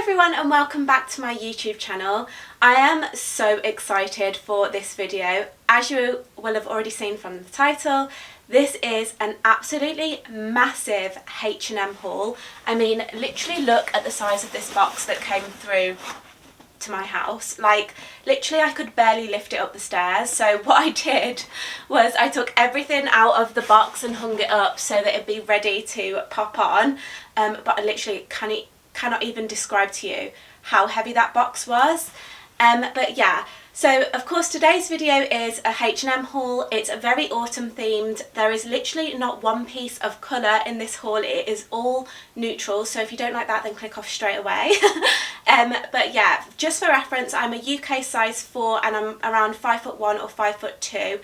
everyone and welcome back to my YouTube channel. I am so excited for this video. As you will have already seen from the title, this is an absolutely massive H&M haul. I mean, literally look at the size of this box that came through to my house. Like, literally I could barely lift it up the stairs. So what I did was I took everything out of the box and hung it up so that it'd be ready to pop on. But I literally cannot even describe to you how heavy that box was. But yeah, so of course today's video is a H&M haul. It's a very autumn themed. There is literally not one piece of colour in this haul. It is all neutral, so if you don't like that then click off straight away. But yeah, just for reference, I'm a UK size 4 and I'm around 5'1" or 5'2".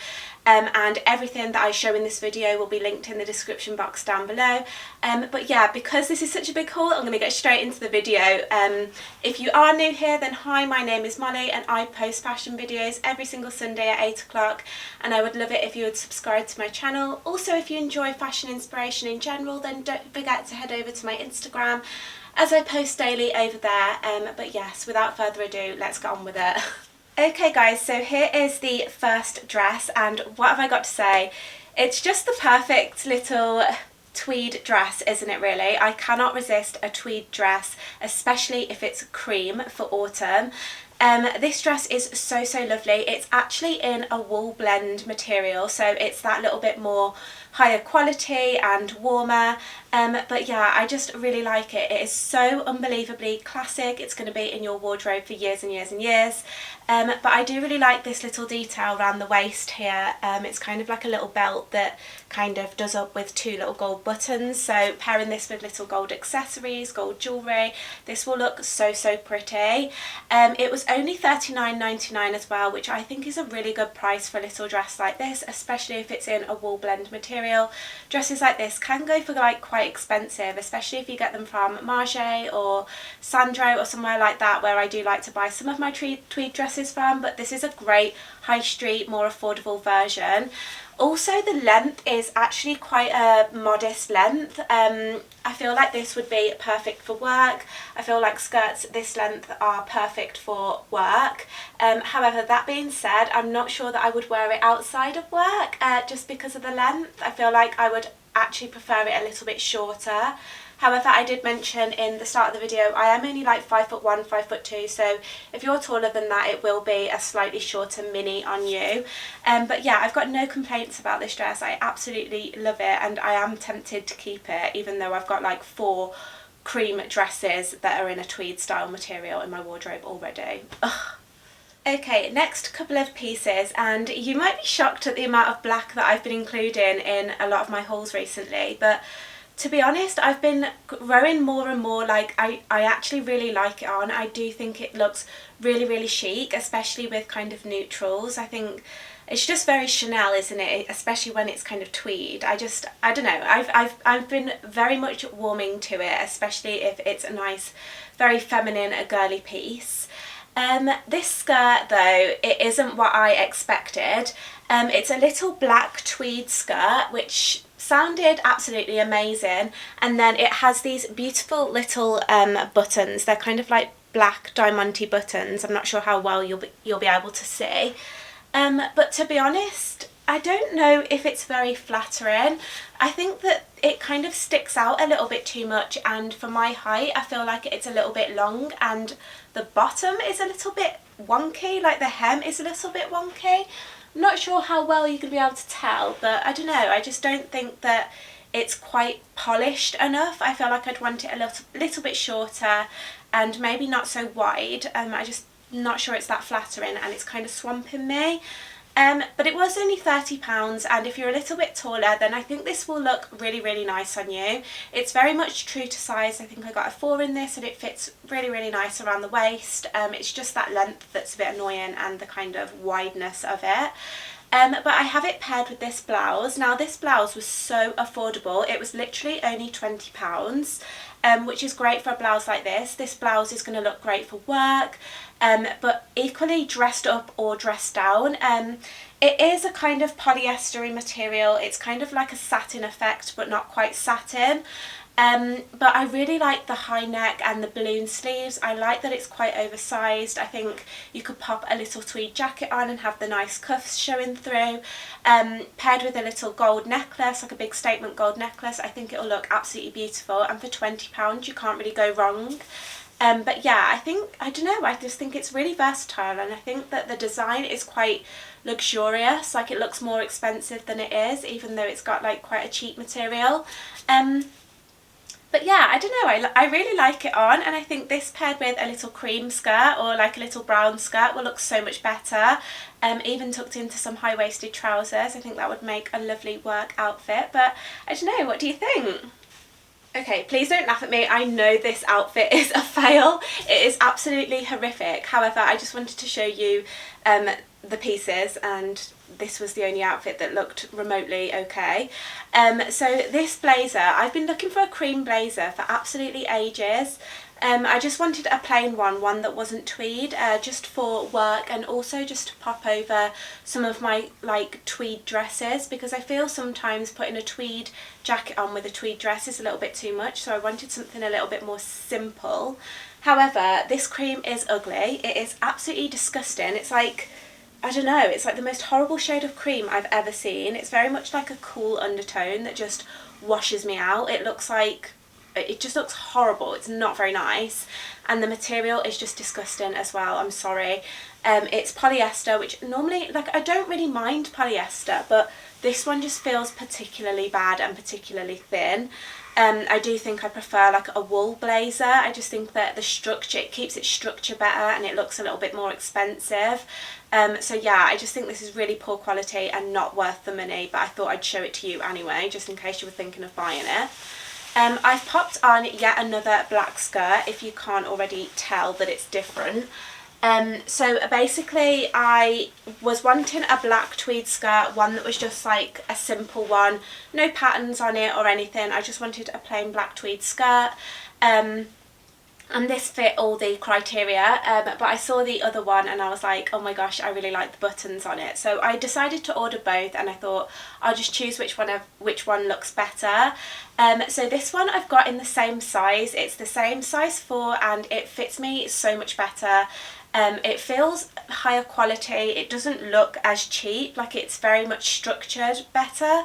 And everything that I show in this video will be linked in the description box down below. But yeah, because this is such a big haul, I'm going to get straight into the video. If you are new here, then hi, my name is Molly and I post fashion videos every single Sunday at 8 o'clock, and I would love it if you would subscribe to my channel. Also, if you enjoy fashion inspiration in general, then don't forget to head over to my Instagram as I post daily over there. But yes, without further ado, let's get on with it. Okay guys, so here is the first dress, and what have I got to say? It's just the perfect little tweed dress, isn't it really? I cannot resist a tweed dress, especially if it's cream for autumn. This dress is so lovely. It's actually in a wool blend material, so it's that little bit more higher quality and warmer. But yeah, I just really like it. It is so unbelievably classic. It's going to be in your wardrobe for years and years and years. But I do really like this little detail around the waist here. It's kind of like a little belt that kind of does up with two little gold buttons. So pairing this with little gold accessories, gold jewellery, this will look so pretty. It was only $39.99 as well, which I think is a really good price for a little dress like this, especially if it's in a wool blend material. Dresses like this can go for like quite expensive, especially if you get them from Marche or Sandro or somewhere like that, where I do like to buy some of my tweed dresses from. But this is a great high street, more affordable version. Also, the length is actually quite a modest length. I feel like this would be perfect for work. I feel like skirts this length are perfect for work. However, that being said, I'm not sure that I would wear it outside of work just because of the length. I feel like I would actually prefer it a little bit shorter. However, I did mention in the start of the video, I am only like 5'1", 5'2", so if you're taller than that, it will be a slightly shorter mini on you. But yeah, I've got no complaints about this dress. I absolutely love it, and I am tempted to keep it, even though I've got like 4 cream dresses that are in a tweed style material in my wardrobe already. Ugh. Okay, next couple of pieces, and you might be shocked at the amount of black that I've been including in a lot of my hauls recently, but to be honest, I've been growing more and more like I actually really like it on. I do think it looks really chic, especially with kind of neutrals. I think it's just very Chanel, isn't it? Especially when it's kind of tweed. I don't know. I've been very much warming to it, especially if it's a nice, very feminine, a girly piece. This skirt though, it isn't what I expected. It's a little black tweed skirt, which sounded absolutely amazing, and then it has these beautiful little buttons. They're kind of like black diamante buttons. I'm not sure how well you'll be able to see, but to be honest, I don't know if it's very flattering. I think that it kind of sticks out a little bit too much, and for my height I feel like it's a little bit long, and the bottom is a little bit wonky, like the hem is a little bit wonky. I'm not sure how well you can be able to tell, but I don't know, I just don't think that it's quite polished enough. I feel like I'd want it a little bit shorter and maybe not so wide. I just not sure it's that flattering, and it's kind of swamping me. But it was only £30, and if you're a little bit taller, then I think this will look really nice on you. It's very much true to size. I think I got a 4 in this, and it fits really nice around the waist. It's just that length that's a bit annoying, and the kind of wideness of it. But I have it paired with this blouse. Now this blouse was so affordable. It was literally only £20, which is great for a blouse like this. This blouse is going to look great for work, but equally dressed up or dressed down. It is a kind of polyestery material. It's kind of like a satin effect, but not quite satin. But I really like the high neck and the balloon sleeves. I like that it's quite oversized. I think you could pop a little tweed jacket on and have the nice cuffs showing through. Paired with a little gold necklace, like a big statement gold necklace, I think it'll look absolutely beautiful. And for £20, you can't really go wrong. But yeah, I don't know, I just think it's really versatile, and I think that the design is quite luxurious. Like, it looks more expensive than it is, even though it's got like quite a cheap material. But yeah, I don't know, I really like it on, and I think this paired with a little cream skirt or like a little brown skirt will look so much better. Even tucked into some high-waisted trousers, I think that would make a lovely work outfit. But I don't know, what do you think? Okay, please don't laugh at me. I know this outfit is a fail. It is absolutely horrific. However, I just wanted to show you the pieces, and this was the only outfit that looked remotely okay. So this blazer, I've been looking for a cream blazer for absolutely ages. I just wanted a plain one that wasn't tweed, just for work, and also just to pop over some of my like tweed dresses, because I feel sometimes putting a tweed jacket on with a tweed dress is a little bit too much, so I wanted something a little bit more simple. However, this cream is ugly. It is absolutely disgusting. It's like, I don't know, it's like the most horrible shade of cream I've ever seen. It's very much like a cool undertone that just washes me out. It just looks horrible. It's not very nice, and the material is just disgusting as well. I'm sorry. It's polyester, which normally, like, I don't really mind polyester, but this one just feels particularly bad and particularly thin. I do think I prefer like a wool blazer. I just think that the structure, it keeps its structure better, and it looks a little bit more expensive. So yeah, I just think this is really poor quality and not worth the money, but I thought I'd show it to you anyway, just in case you were thinking of buying it. I've popped on yet another black skirt, if you can't already tell that it's different. So basically I was wanting a black tweed skirt, one that was just like a simple one, no patterns on it or anything. I just wanted a plain black tweed skirt. And this fit all the criteria, but I saw the other one and I was like, oh my gosh, I really like the buttons on it. So I decided to order both, and I thought I'll just choose which one looks better. So this one I've got in the same size. It's the same size 4, and it fits me so much better. It feels higher quality. It doesn't look as cheap, like it's very much structured better.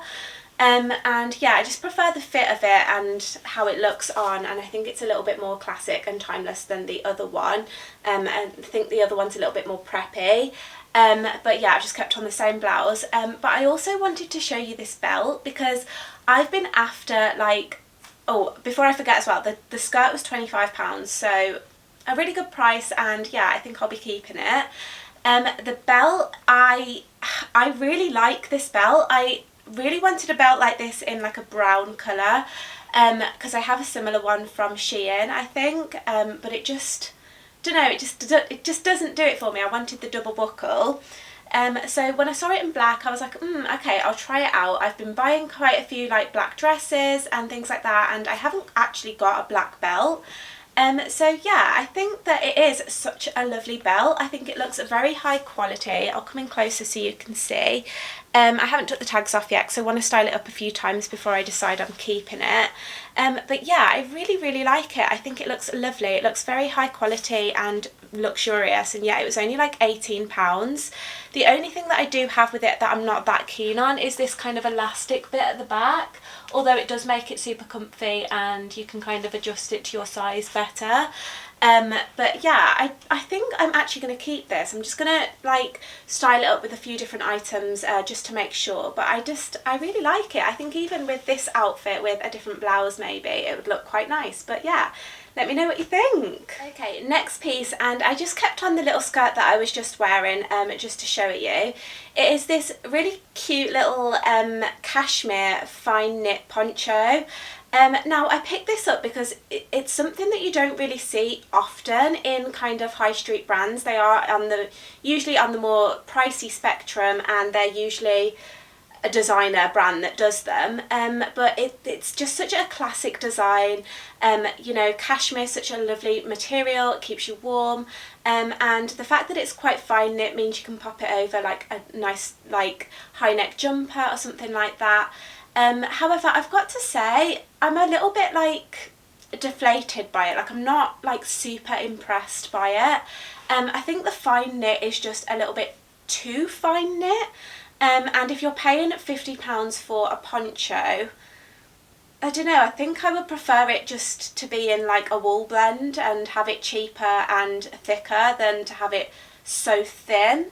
And yeah, I just prefer the fit of it and how it looks on, and I think it's a little bit more classic and timeless than the other one. And I think the other one's a little bit more preppy. But yeah, I've just kept on the same blouse. But I also wanted to show you this belt, because I've been after, like, oh, before I forget as well, the skirt was £25, so a really good price, and yeah, I think I'll be keeping it. The belt, I really like this belt. I really wanted a belt like this in like a brown colour, because I have a similar one from Shein, I think, but it just, don't know, it just doesn't do it for me. I wanted the double buckle. So when I saw it in black, I was like, okay, I'll try it out. I've been buying quite a few like black dresses and things like that, and I haven't actually got a black belt. So yeah, I think that it is such a lovely belt. I think it looks very high quality. I'll come in closer so you can see. I haven't took the tags off yet, so I want to style it up a few times before I decide I'm keeping it. But yeah, I really like it. I think it looks lovely. It looks very high quality and luxurious, and yeah, it was only like £18. The only thing that I do have with it that I'm not that keen on is this kind of elastic bit at the back, although it does make it super comfy and you can kind of adjust it to your size better. But yeah, I think I'm actually going to keep this. I'm just going to like style it up with a few different items just to make sure, but I really like it. I think even with this outfit with a different blouse maybe it would look quite nice. But yeah, let me know what you think. Okay, next piece, and I just kept on the little skirt that I was just wearing just to show it you. It is this really cute little cashmere fine knit poncho. Now I picked this up because it's something that you don't really see often in kind of high street brands. They are usually on the more pricey spectrum, and they're usually a designer brand that does them, but it's just such a classic design. You know, cashmere is such a lovely material, it keeps you warm, and the fact that it's quite fine knit means you can pop it over like a nice like high neck jumper or something like that. However, I've got to say I'm a little bit like deflated by it. Like, I'm not like super impressed by it. I think the fine knit is just a little bit too fine knit, and if you're paying £50 for a poncho, I don't know, I think I would prefer it just to be in like a wool blend and have it cheaper and thicker than to have it so thin.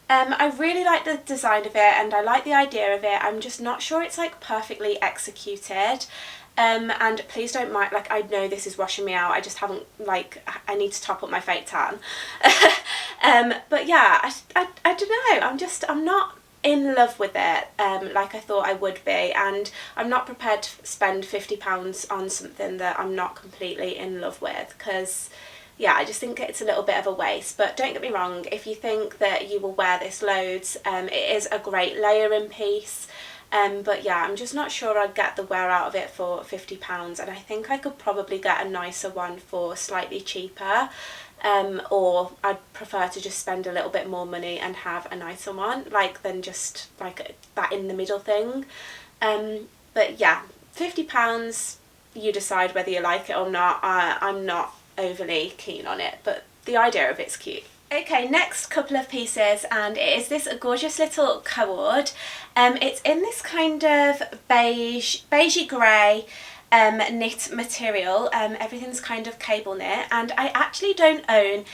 I really like the design of it and I like the idea of it. I'm just not sure it's like perfectly executed. And please don't mind, like, I know this is washing me out, I just haven't, like, I need to top up my fake tan. But yeah, I don't know, I'm not in love with it like I thought I would be, and I'm not prepared to spend £50 on something that I'm not completely in love with, because yeah, I just think it's a little bit of a waste. But don't get me wrong, if you think that you will wear this loads, it is a great layering piece. But yeah, I'm just not sure I'd get the wear out of it for £50, and I think I could probably get a nicer one for slightly cheaper, or I'd prefer to just spend a little bit more money and have a nicer one, like, than just like that in the middle thing. But yeah, £50, you decide whether you like it or not. I'm not overly keen on it, but the idea of it's cute. Okay, next couple of pieces, and it is this gorgeous little cord. It's in this kind of beigey grey knit material. Everything's kind of cable knit, and I actually don't own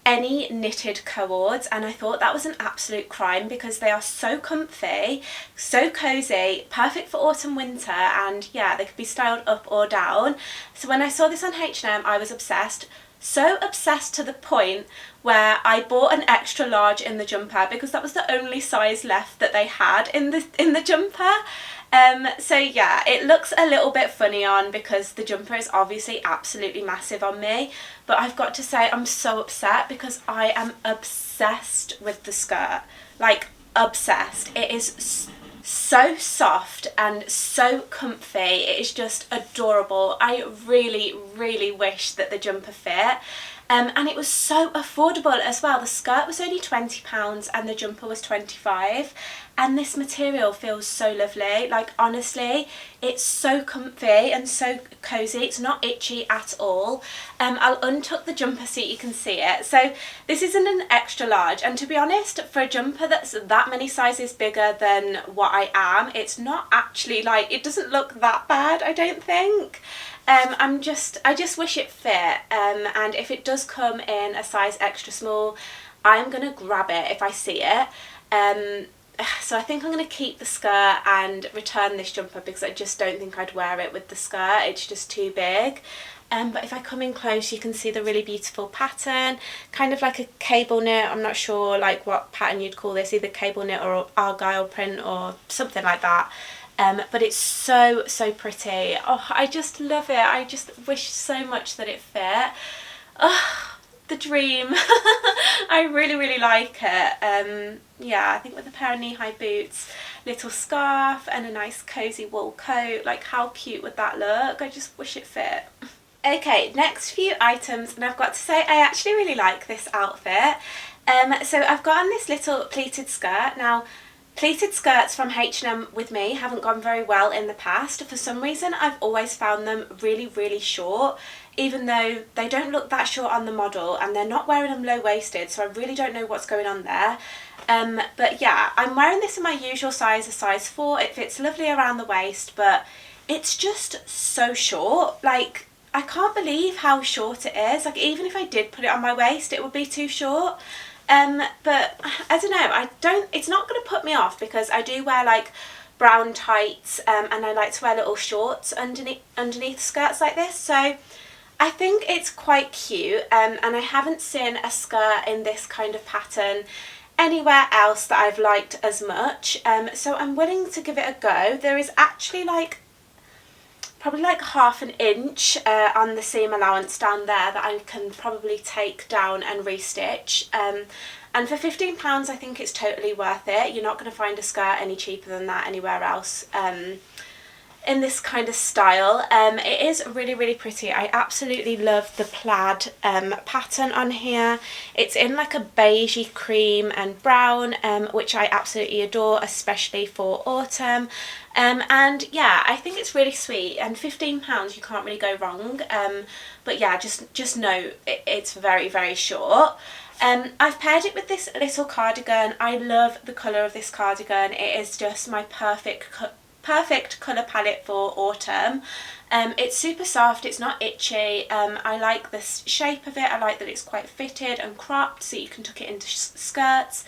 any knitted cords, and I thought that was an absolute crime because they are so comfy, so cozy, perfect for autumn winter, and yeah, they could be styled up or down. So when I saw this on H&M, I was obsessed. So obsessed to the point where I bought an extra large in the jumper because that was the only size left that they had in the jumper. So yeah, it looks a little bit funny on because the jumper is obviously absolutely massive on me, but I've got to say I'm so upset because I am obsessed with the skirt, like obsessed. It is so soft and so comfy, it is just adorable. I really, really wish that the jumper fit. And it was so affordable as well. The skirt was only £20 and the jumper was £25, and this material feels so lovely. Like, honestly, it's so comfy and so cozy. It's not itchy at all. I'll untuck the jumper so you can see it. So this isn't an extra large, and to be honest, for a jumper that's that many sizes bigger than what I am, it's not actually, like, it doesn't look that bad, I don't think. I just wish it fit, and if it does come in a size extra small, I'm going to grab it if I see it. So I think I'm going to keep the skirt and return this jumper because I just don't think I'd wear it with the skirt, it's just too big. But if I come in close, you can see the really beautiful pattern, kind of like a cable knit. I'm not sure like what pattern you'd call this, either cable knit or argyle print or something like that. But it's so, so pretty. Oh, I just love it. I just wish so much that it fit. Oh, the dream. I really, really like it. Yeah, I think with a pair of knee-high boots, little scarf and a nice cozy wool coat, like how cute would that look? I just wish it fit. Okay, next few items, and I've got to say I actually really like this outfit. So I've got on this little pleated skirt. Now, pleated skirts from H&M with me haven't gone very well in the past. For some reason, I've always found them really, really short, even though they don't look that short on the model, and they're not wearing them low-waisted, so I really don't know what's going on there. But yeah, I'm wearing this in my usual size, a size 4. It fits lovely around the waist, but it's just so short. Like, I can't believe how short it is. Like, even if I did put it on my waist, it would be too short. But I don't know, it's not going to put me off because I do wear like brown tights, and I like to wear little shorts underneath skirts like this, so I think it's quite cute, and I haven't seen a skirt in this kind of pattern anywhere else that I've liked as much, so I'm willing to give it a go. There is actually like probably like half an inch on the seam allowance down there that I can probably take down and restitch. And for £15 I think it's totally worth it. You're not going to find a skirt any cheaper than that anywhere else in this kind of style. It is really, really pretty. I absolutely love the plaid pattern on here. It's in like a beigey cream and brown, which I absolutely adore, especially for autumn. And yeah, I think it's really sweet, and £15 you can't really go wrong. But yeah, just know it's very, very short. I've paired it with this little cardigan. I love the colour of this cardigan. It is just my perfect colour palette for autumn. It's super soft, it's not itchy. I like the shape of it. I like that it's quite fitted and cropped so you can tuck it into skirts.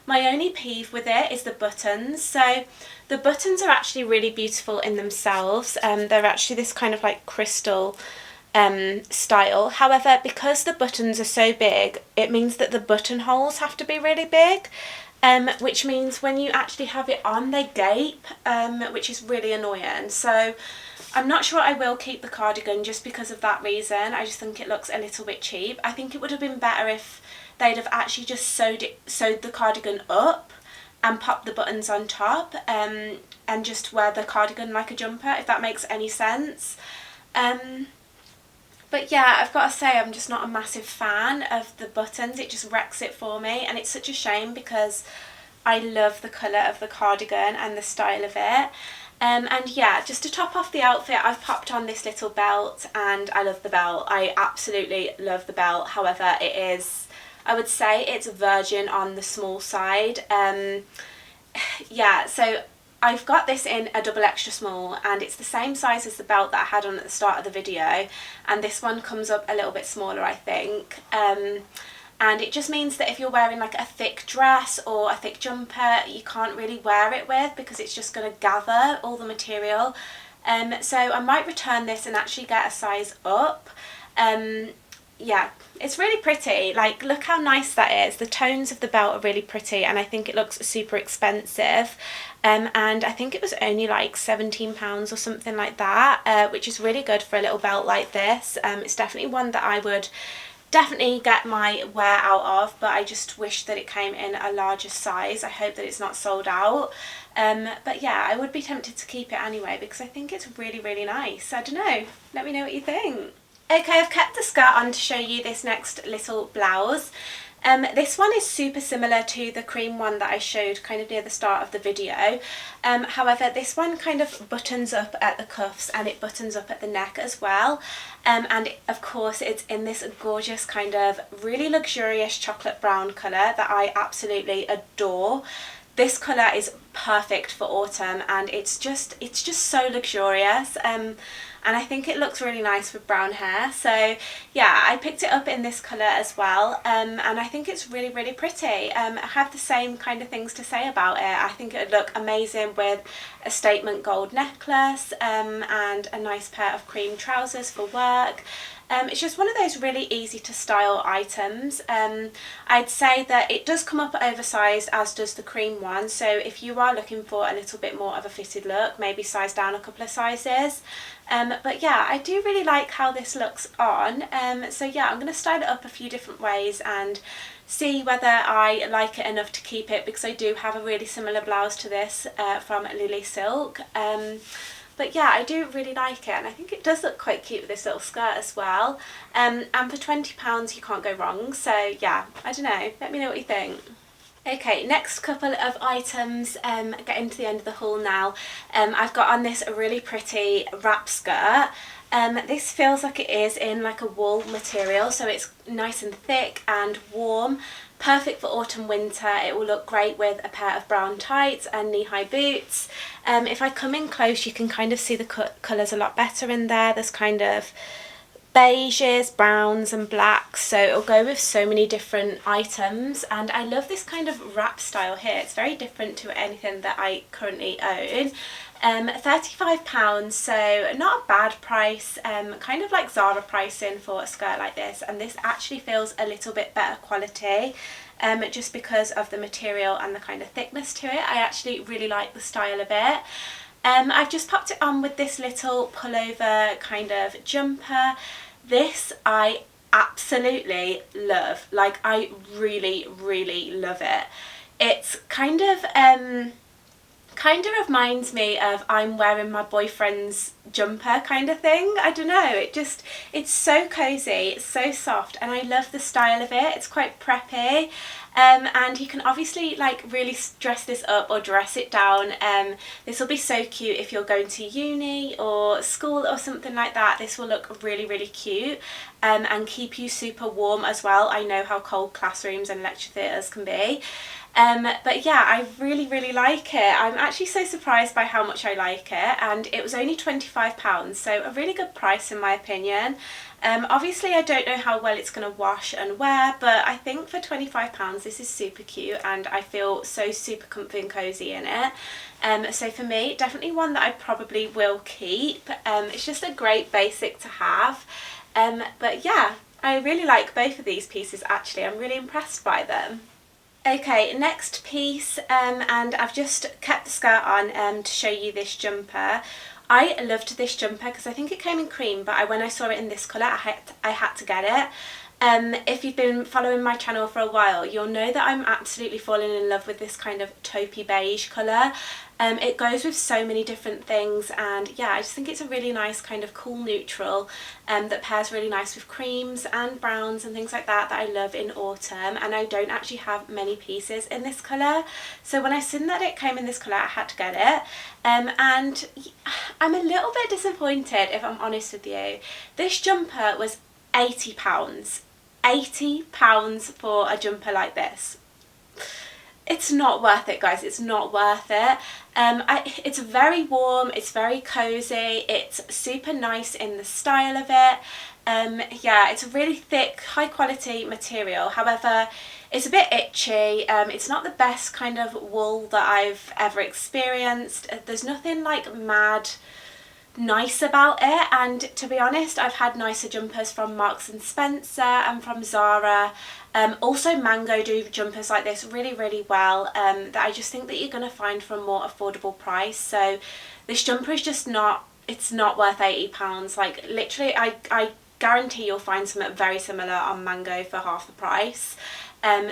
My only peeve with it is the buttons. So the buttons are actually really beautiful in themselves. They're actually this kind of like crystal style. However, because the buttons are so big, it means that the buttonholes have to be really big. Which means when you actually have it on, they gape, which is really annoying. So I'm not sure I will keep the cardigan just because of that reason. I just think it looks a little bit cheap. I think it would have been better if they'd have actually just sewed the cardigan up and popped the buttons on top, and just wear the cardigan like a jumper, if that makes any sense. But yeah, I've got to say I'm just not a massive fan of the buttons. It just wrecks it for me, and it's such a shame because I love the colour of the cardigan and the style of it. And yeah, just to top off the outfit, I've popped on this little belt, and I love the belt. I absolutely love the belt. However, it is, I would say it's virgin on the small side. Yeah, so I've got this in a double extra small, and it's the same size as the belt that I had on at the start of the video, and this one comes up a little bit smaller, I think. And it just means that if you're wearing like a thick dress or a thick jumper, you can't really wear it with because it's just going to gather all the material. So I might return this and actually get a size up. Yeah, it's really pretty. Like, look how nice that is. The tones of the belt are really pretty, and I think it looks super expensive. And I think it was only like £17 or something like that, which is really good for a little belt like this. It's definitely one that I would definitely get my wear out of, but I just wish that it came in a larger size. I hope that it's not sold out. But yeah, I would be tempted to keep it anyway because I think it's really, really nice. I don't know, let me know what you think. Okay, I've kept the skirt on to show you this next little blouse. This one is super similar to the cream one that I showed kind of near the start of the video. However, this one kind of buttons up at the cuffs and it buttons up at the neck as well. And of course it's in this gorgeous kind of really luxurious chocolate brown colour that I absolutely adore. This colour is perfect for autumn, and it's just so luxurious. And I think it looks really nice with brown hair. So yeah, I picked it up in this colour as well, and I think it's really, really pretty. I have the same kind of things to say about it. I think it would look amazing with a statement gold necklace, and a nice pair of cream trousers for work. It's just one of those really easy to style items. I'd say that it does come up oversized, as does the cream one, so if you are looking for a little bit more of a fitted look, maybe size down a couple of sizes. But yeah, I do really like how this looks on. So yeah, I'm going to style it up a few different ways and see whether I like it enough to keep it, because I do have a really similar blouse to this from Lily Silk. But yeah, I do really like it, and I think it does look quite cute with this little skirt as well. And for £20 you can't go wrong, so yeah, I don't know, let me know what you think. Okay, next couple of items, getting to the end of the haul now. I've got on this really pretty wrap skirt. This feels like it is in like a wool material, so it's nice and thick and warm. Perfect for autumn winter. It will look great with a pair of brown tights and knee-high boots. If I come in close, you can kind of see the colours a lot better in there. There's kind of beiges, browns and blacks, so it'll go with so many different items, and I love this kind of wrap style here. It's very different to anything that I currently own. £35, so not a bad price, kind of like Zara pricing for a skirt like this, and this actually feels a little bit better quality, just because of the material and the kind of thickness to it. I actually really like the style of it. I've just popped it on with this little pullover kind of jumper. This I absolutely love. Like, I really, really love it. It's kind of reminds me of I'm wearing my boyfriend's jumper kind of thing. I don't know, it's so cozy, it's so soft, and I love the style of it. It's quite preppy, and you can obviously like really dress this up or dress it down. This will be so cute if you're going to uni or school or something like that. This will look really, really cute, and keep you super warm as well. I know how cold classrooms and lecture theatres can be. But yeah, I really, really like it. I'm actually so surprised by how much I like it, and it was only £25, so a really good price in my opinion. Obviously I don't know how well it's going to wash and wear, but I think for £25 this is super cute, and I feel so super comfy and cosy in it. So for me, definitely one that I probably will keep. It's just a great basic to have. But yeah, I really like both of these pieces actually. I'm really impressed by them. Okay, next piece, and I've just kept the skirt on to show you this jumper. I loved this jumper because I think it came in cream, but when I saw it in this colour, I had to get it. If you've been following my channel for a while, you'll know that I'm absolutely falling in love with this kind of taupey beige colour. It goes with so many different things, and yeah, I just think it's a really nice kind of cool neutral that pairs really nice with creams and browns and things like that I love in autumn. And I don't actually have many pieces in this colour, so when I seen that it came in this colour, I had to get it. And I'm a little bit disappointed, if I'm honest with you. This jumper was £80. £80 for a jumper like this. It's not worth it, guys. It's not worth it. It's very warm, it's very cozy, it's super nice in the style of it. Yeah, it's a really thick, high quality material. However, it's a bit itchy. It's not the best kind of wool that I've ever experienced. There's nothing like mad nice about it, and to be honest, I've had nicer jumpers from Marks and Spencer and from Zara. Also Mango do jumpers like this really, really well, that I just think that you're going to find for a more affordable price. So this jumper is just not, it's not worth £80. Like literally I guarantee you'll find something very similar on Mango for half the price.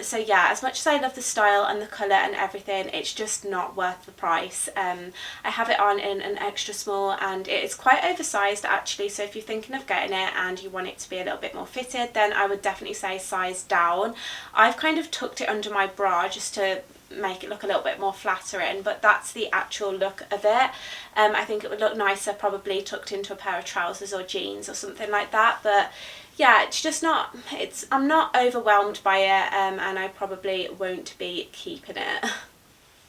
So yeah, as much as I love the style and the colour and everything, it's just not worth the price. I have it on in an extra small, and it is quite oversized actually, so if you're thinking of getting it and you want it to be a little bit more fitted, then I would definitely say size down. I've kind of tucked it under my bra just to make it look a little bit more flattering, but that's the actual look of it. I think it would look nicer probably tucked into a pair of trousers or jeans or something like that, but yeah, it's just not, I'm not overwhelmed by it, and I probably won't be keeping it.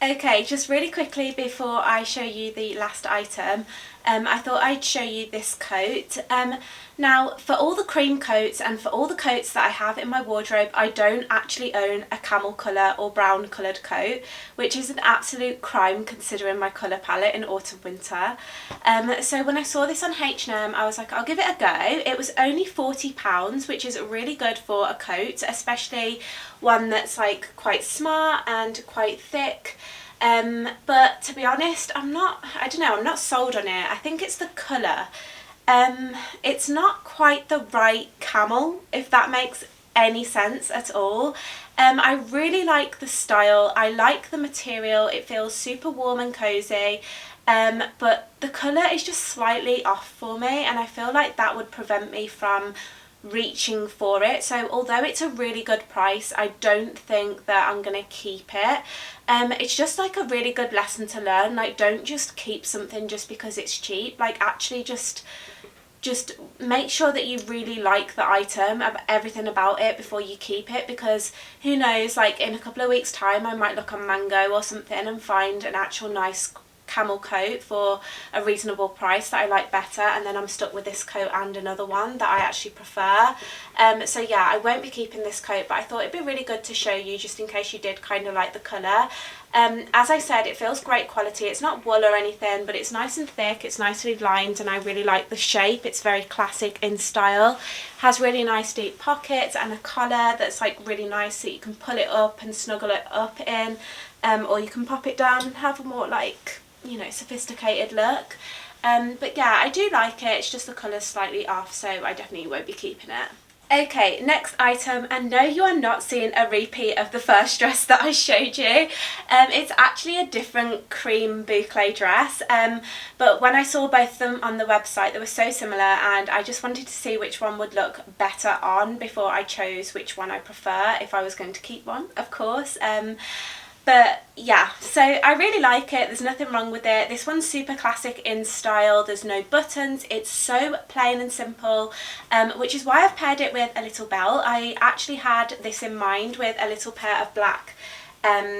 Okay, just really quickly before I show you the last item, I thought I'd show you this coat. Now, for all the cream coats and for all the coats that I have in my wardrobe, I don't actually own a camel colour or brown coloured coat, which is an absolute crime considering my colour palette in autumn winter. So when I saw this on H&M, I was like, I'll give it a go. It was only £40, which is really good for a coat, especially one that's like quite smart and quite thick. But to be honest, I'm not sold on it. I think it's the colour. It's not quite the right camel, if that makes any sense at all. I really like the style, I like the material, it feels super warm and cozy, but the colour is just slightly off for me, and I feel like that would prevent me from reaching for it. So although it's a really good price, I don't think that I'm gonna keep it. It's just like a really good lesson to learn. Like, don't just keep something just because it's cheap. Like, actually just make sure that you really like the item, everything about it, before you keep it, because who knows, like in a couple of weeks time I might look on Mango or something and find an actual nice camel coat for a reasonable price that I like better, and then I'm stuck with this coat and another one that I actually prefer. So yeah, I won't be keeping this coat, but I thought it'd be really good to show you just in case you did kind of like the colour. As I said, it feels great quality. It's not wool or anything, but it's nice and thick, it's nicely lined, and I really like the shape. It's very classic in style, has really nice deep pockets and a collar that's like really nice, so you can pull it up and snuggle it up in, or you can pop it down and have a more like you know, sophisticated look. But yeah, I do like it. It's just the colour's slightly off, so I definitely won't be keeping it. Okay, next item, and no, you are not seeing a repeat of the first dress that I showed you. It's actually a different cream boucle dress, but when I saw both of them on the website, they were so similar, and I just wanted to see which one would look better on before I chose which one I prefer, if I was going to keep one, of course. But yeah, so I really like it. There's nothing wrong with it. This one's super classic in style. There's no buttons. It's so plain and simple, which is why I've paired it with a little belt. I actually had this in mind with a little pair of black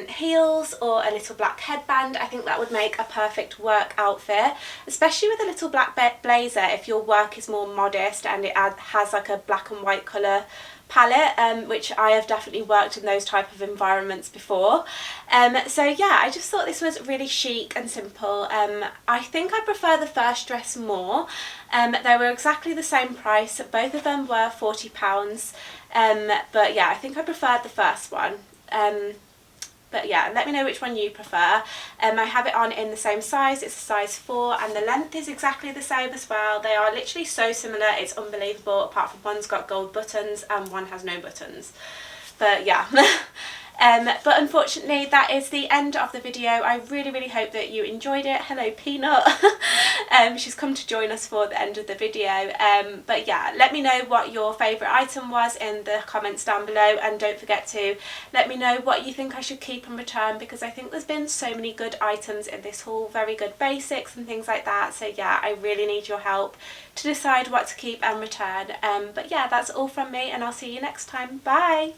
heels or a little black headband. I think that would make a perfect work outfit, especially with a little black blazer if your work is more modest and it has like a black and white colour palette, which I have definitely worked in those type of environments before. So yeah, I just thought this was really chic and simple. I think I prefer the first dress more. They were exactly the same price. Both of them were £40. But yeah, I think I preferred the first one. But yeah, let me know which one you prefer. I have it on in the same size. It's a size 4, and the length is exactly the same as well. They are literally so similar, it's unbelievable, apart from one's got gold buttons and one has no buttons. But yeah. But unfortunately that is the end of the video. I really hope that you enjoyed it. Hello Peanut. She's come to join us for the end of the video. But yeah, let me know what your favourite item was in the comments down below, and don't forget to let me know what you think I should keep and return, because I think there's been so many good items in this haul, very good basics and things like that. So yeah, I really need your help to decide what to keep and return. But yeah, that's all from me, and I'll see you next time. Bye!